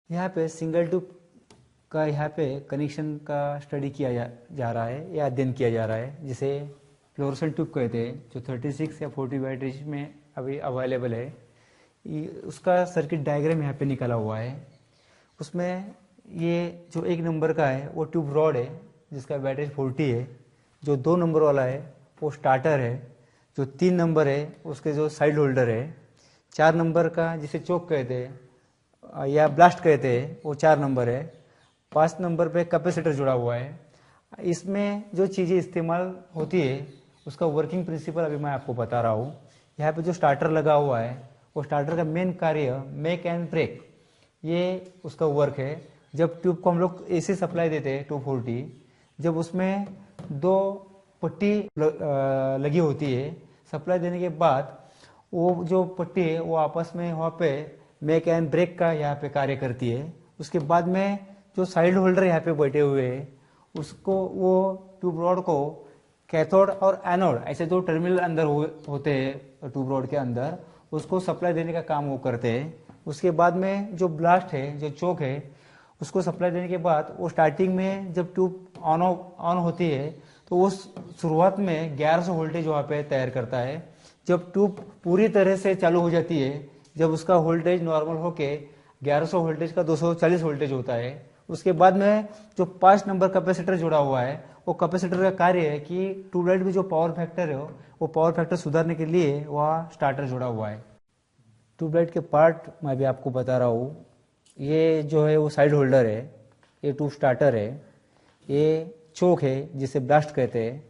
यहाँ पे single tube का यहाँ पे कनेक्शन का स्टडी किया जा रहा है या अध्ययन किया जा रहा है, जिसे फ्लोरोसेंट ट्यूब कहते हैं, जो 36 या 40 वाट रेंज में अभी अवेलेबल है। उसका सर्किट डायग्राम यहाँ पे निकला हुआ है। उसमें ये जो 1 नंबर का है वो ट्यूब रॉड है जिसका वैटेज 40 है। जो 2 नंबर वाला है वो स्टार्टर है। जो 3 नंबर है उसके जो साइड होल्डर है। 4 नंबर का जिसे चोक कहते हैं या ब्लास्ट कहते हैं वो 4 नंबर है। 5 नंबर पे कैपेसिटर जुड़ा हुआ है। इसमें जो चीज़ें इस्तेमाल होती है उसका वर्किंग प्रिंसिपल अभी मैं आपको बता रहा हूँ। यहाँ पे जो स्टार्टर लगा हुआ है वो स्टार्टर का मेन कार्य मेक एंड ब्रेक, ये उसका वर्क है। जब ट्यूब को हम लोग एसी सप्लाई देते हैं 240, जब उसमें 2 पट्टी लगी होती है, सप्लाई देने के बाद वो जो पट्टी है वो आपस में वहाँ पे मेक एंड ब्रेक का यहाँ पे कार्य करती है। उसके बाद में जो साइड होल्डर यहाँ पे बैठे हुए हैं उसको वो ट्यूब रॉड को कैथोड और एनोड ऐसे 2 टर्मिनल अंदर होते हैं ट्यूब रॉड के अंदर, उसको सप्लाई देने का काम वो करते हैं। उसके बाद में जो ब्लास्ट है, जो चोक है, उसको सप्लाई देने के बाद वो स्टार्टिंग में जब ट्यूब ऑन होती है तो उस शुरुआत में 1100 वोल्टेज वहाँ पे तैयार करता है। जब ट्यूब पूरी तरह से चालू हो जाती है, जब उसका वोल्टेज नॉर्मल होके 1100 वोल्टेज का 240 वोल्टेज होता है, उसके बाद में जो 5 नंबर कैपेसिटर जुड़ा हुआ है वो कैपेसिटर का कार्य है कि ट्यूबलाइट में जो पावर फैक्टर है वो पावर फैक्टर सुधारने के लिए वह स्टार्टर जुड़ा हुआ है। ट्यूबलाइट के पार्ट मैं भी आपको बता रहा हूँ। ये जो है वो साइड होल्डर है, ये ट्यूब स्टार्टर है, ये चोक है जिसे ब्लास्ट कहते हैं।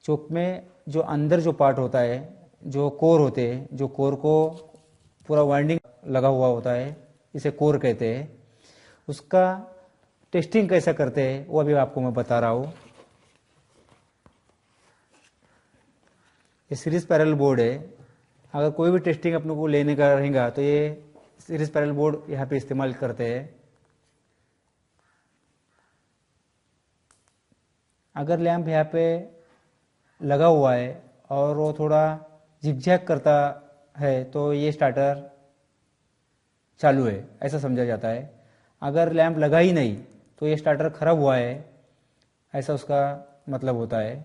चोक में जो अंदर जो पार्ट होता है, जो कोर होते हैं, जो कोर को पूरा वाइंडिंग लगा हुआ होता है, इसे कोर कहते हैं। उसका टेस्टिंग कैसा करते हैं वो अभी आपको मैं बता रहा हूँ। ये सीरीज पैरेलल बोर्ड है। अगर कोई भी टेस्टिंग अपने को लेने का रहेगा तो ये सीरीज पैरेलल बोर्ड यहाँ पे इस्तेमाल करते हैं। अगर लैंप यहाँ पे लगा हुआ है और वो थोड़ा झिकझैक करता है तो ये स्टार्टर चालू है ऐसा समझा जाता है। अगर लैंप लगा ही नहीं तो ये स्टार्टर खराब हुआ है ऐसा उसका मतलब होता है।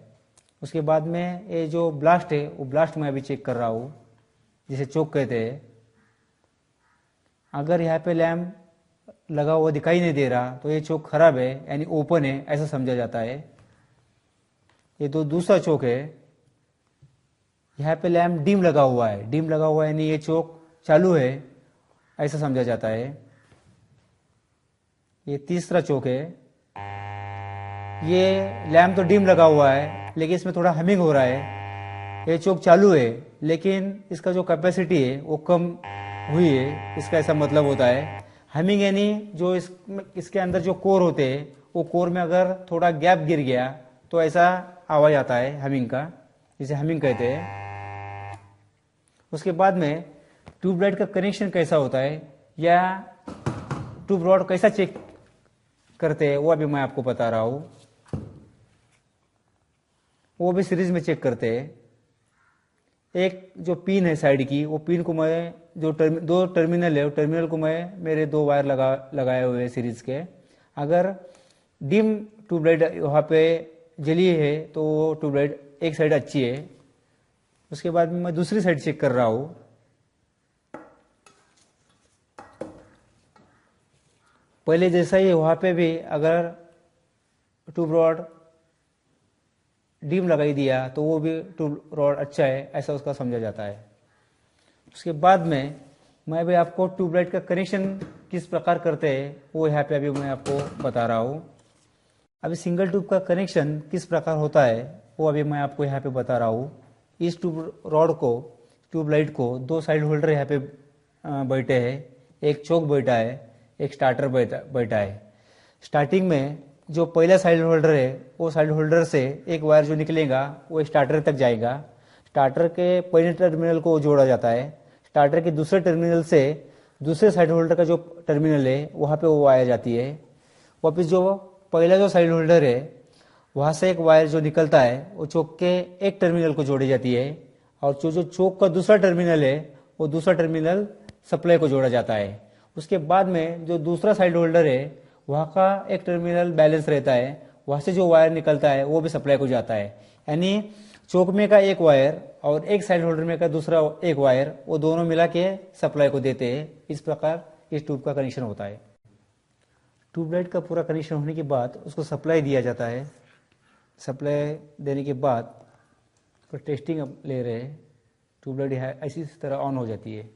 उसके बाद में ये जो ब्लास्ट है वो ब्लास्ट मैं अभी चेक कर रहा हूँ, जिसे चोक कहते हैं। अगर यहाँ पे लैंप लगा हुआ दिखाई नहीं दे रहा तो ये चोक खराब है यानी ओपन है ऐसा समझा जाता है। ये तो दूसरा चोक है। यहाँ पे लैंप डिम लगा हुआ है, डिम लगा हुआ है यानी ये चोक चालू है ऐसा समझा जाता है। ये तीसरा चोक है। ये लैंप तो डिम लगा हुआ है लेकिन इसमें थोड़ा हमिंग हो रहा है। ये चोक चालू है लेकिन इसका जो कैपेसिटी है वो कम हुई है, इसका ऐसा मतलब होता है। हमिंग यानी जो इसके अंदर जो कोर होते हैं वो कोर में अगर थोड़ा गैप गिर गया तो ऐसा आवाज आता है हमिंग का, जिसे हमिंग कहते हैं। उसके बाद में ट्यूबलाइट का कनेक्शन कैसा होता है या ट्यूब रॉड कैसा चेक करते हैं वो अभी मैं आपको बता रहा हूँ। वो भी सीरीज में चेक करते हैं। एक जो पिन है साइड की, वो पिन को मैं जो 2 टर्मिनल है वो टर्मिनल को मैं मेरे 2 वायर लगाए हुए हैं सीरीज के। अगर डिम ट्यूबलाइट वहाँ पे जली है तो वो ट्यूबलाइट एक साइड अच्छी है। उसके बाद में मैं दूसरी साइड चेक कर रहा हूँ। पहले जैसा ही वहाँ पे भी अगर ट्यूब रॉड डिम लगाई दिया तो वो भी ट्यूब रॉड अच्छा है ऐसा उसका समझा जाता है। उसके बाद में मैं भी आपको ट्यूबलाइट का कनेक्शन किस प्रकार करते हैं वो यहाँ पे अभी मैं आपको बता रहा हूँ। अभी सिंगल ट्यूब का कनेक्शन किस प्रकार होता है वो अभी मैं आपको यहाँ पे बता रहा हूँ। इस ट्यूब रॉड को, ट्यूबलाइट को 2 साइड होल्डर यहाँ पे बैठे हैं। एक चोक बैठा है, एक स्टार्टर बैठा है। स्टार्टिंग में जो पहला साइड होल्डर है वो साइड होल्डर से एक वायर जो निकलेगा वो स्टार्टर तक जाएगा। स्टार्टर के पहले टर्मिनल को जोड़ा जाता है। स्टार्टर के दूसरे टर्मिनल से दूसरे साइड होल्डर का जो टर्मिनल है वहाँ पे वो वायर जाती है। वापिस जो पहला जो साइड होल्डर है वहाँ से एक वायर जो निकलता है वो चोक के एक टर्मिनल को जोड़ी जाती है और जो चोक का दूसरा टर्मिनल है वो दूसरा टर्मिनल सप्लाई को जोड़ा जाता है। उसके बाद में जो दूसरा साइड होल्डर है वहाँ का एक टर्मिनल बैलेंस रहता है, वहाँ से जो वायर निकलता है वो भी सप्लाई को जाता है। यानी चोक में का एक वायर और एक साइड होल्डर में का दूसरा एक वायर, वो दोनों मिला के सप्लाई को देते हैं। इस प्रकार इस ट्यूब का कनेक्शन होता है। ट्यूबलाइट का पूरा कनेक्शन होने के बाद उसको सप्लाई दिया जाता है। सप्लाई देने के बाद टेस्टिंग ले रहे हैं, ट्यूबलाइट ऐसी तरह ऑन हो जाती है।